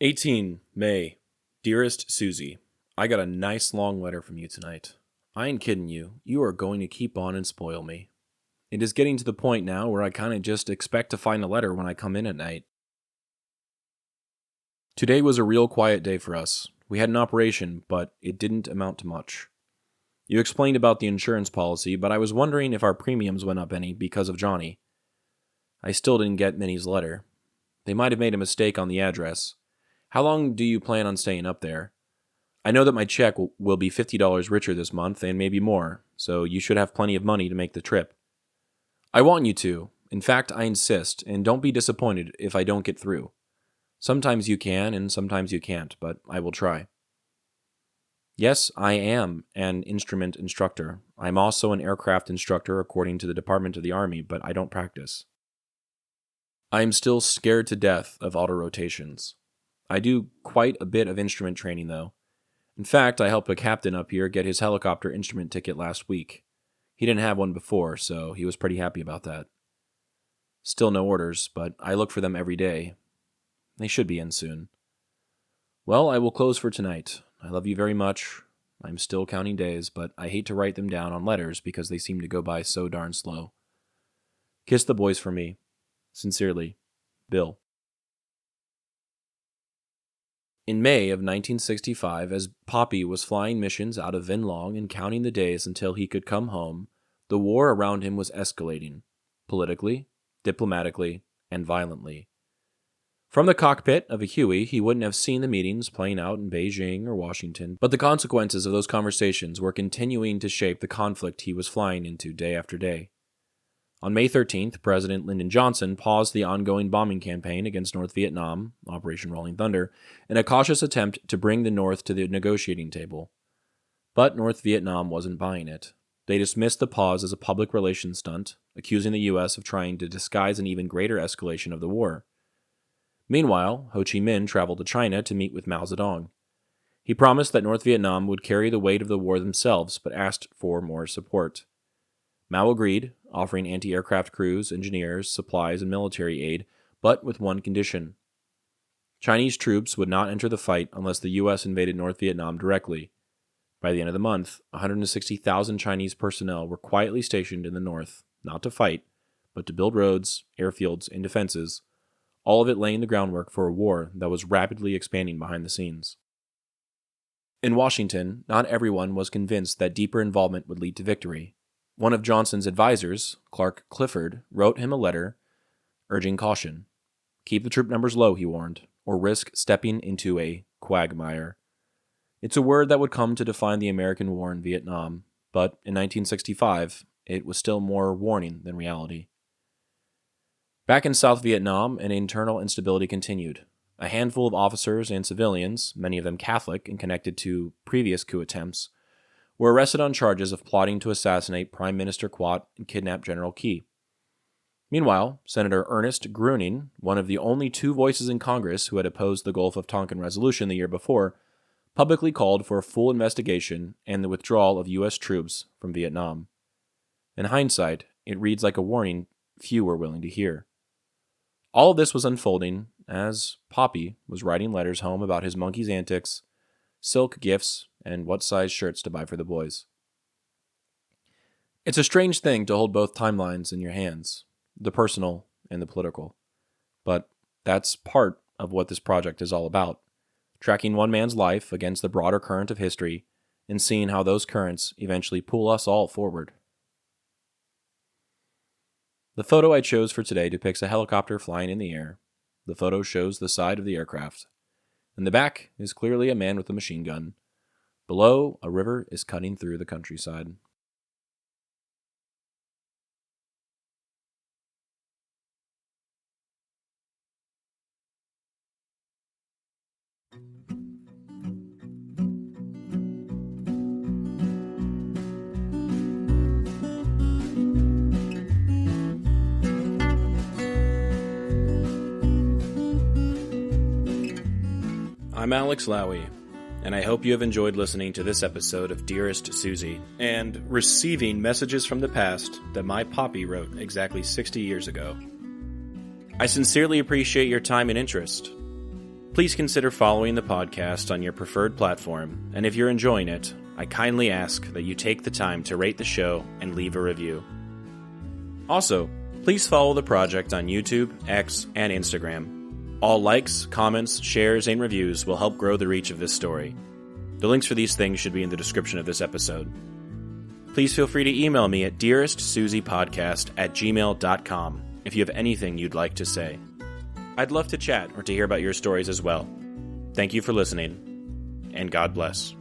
18 May. Dearest Suzie, I got a nice long letter from you tonight. I ain't kidding you. You are going to keep on and spoil me. It is getting to the point now where I kind of just expect to find a letter when I come in at night. Today was a real quiet day for us. We had an operation, but it didn't amount to much. You explained about the insurance policy, but I was wondering if our premiums went up any because of Johnny. I still didn't get Minnie's letter. They might have made a mistake on the address. How long do you plan on staying up there? I know that my check will be $50 richer this month, and maybe more, so you should have plenty of money to make the trip. I want you to. In fact, I insist, and don't be disappointed if I don't get through. Sometimes you can, and sometimes you can't, but I will try. Yes, I am an instrument instructor. I'm also an aircraft instructor according to the Department of the Army, but I don't practice. I am still scared to death of autorotations. I do quite a bit of instrument training, though. In fact, I helped a captain up here get his helicopter instrument ticket last week. He didn't have one before, so he was pretty happy about that. Still no orders, but I look for them every day. They should be in soon. Well, I will close for tonight. I love you very much. I'm still counting days, but I hate to write them down on letters because they seem to go by so darn slow. Kiss the boys for me. Sincerely, Bill. In May of 1965, as Popi was flying missions out of Vinh Long and counting the days until he could come home, the war around him was escalating, politically, diplomatically, and violently. From the cockpit of a Huey, he wouldn't have seen the meetings playing out in Beijing or Washington, but the consequences of those conversations were continuing to shape the conflict he was flying into day after day. On May 13th, President Lyndon Johnson paused the ongoing bombing campaign against North Vietnam, Operation Rolling Thunder, in a cautious attempt to bring the North to the negotiating table. But North Vietnam wasn't buying it. They dismissed the pause as a public relations stunt, accusing the U.S. of trying to disguise an even greater escalation of the war. Meanwhile, Ho Chi Minh traveled to China to meet with Mao Zedong. He promised that North Vietnam would carry the weight of the war themselves, but asked for more support. Mao agreed, offering anti-aircraft crews, engineers, supplies, and military aid, but with one condition. Chinese troops would not enter the fight unless the U.S. invaded North Vietnam directly. By the end of the month, 160,000 Chinese personnel were quietly stationed in the north, not to fight, but to build roads, airfields, and defenses, all of it laying the groundwork for a war that was rapidly expanding behind the scenes. In Washington, not everyone was convinced that deeper involvement would lead to victory. One of Johnson's advisors, Clark Clifford, wrote him a letter urging caution. Keep the troop numbers low, he warned, or risk stepping into a quagmire. It's a word that would come to define the American war in Vietnam, but in 1965, it was still more warning than reality. Back in South Vietnam, an internal instability continued. A handful of officers and civilians, many of them Catholic and connected to previous coup attempts, were arrested on charges of plotting to assassinate Prime Minister Quat and kidnap General Key. Meanwhile, Senator Ernest Gruening, one of the only two voices in Congress who had opposed the Gulf of Tonkin resolution the year before, publicly called for a full investigation and the withdrawal of U.S. troops from Vietnam. In hindsight, it reads like a warning few were willing to hear. All of this was unfolding as Popi was writing letters home about his monkey's antics, silk gifts, and what size shirts to buy for the boys. It's a strange thing to hold both timelines in your hands, the personal and the political. But that's part of what this project is all about, tracking one man's life against the broader current of history and seeing how those currents eventually pull us all forward. The photo I chose for today depicts a helicopter flying in the air. The photo shows the side of the aircraft. In the back is clearly a man with a machine gun. Below, a river is cutting through the countryside. I'm Alex Lowy, and I hope you have enjoyed listening to this episode of Dearest Suzie, and receiving messages from the past that my Popi wrote exactly 60 years ago. I sincerely appreciate your time and interest. Please consider following the podcast on your preferred platform, and if you're enjoying it, I kindly ask that you take the time to rate the show and leave a review. Also, please follow the project on YouTube, X, and Instagram. All likes, comments, shares, and reviews will help grow the reach of this story. The links for these things should be in the description of this episode. Please feel free to email me at dearestsuziepodcast@gmail.com if you have anything you'd like to say. I'd love to chat or to hear about your stories as well. Thank you for listening, and God bless.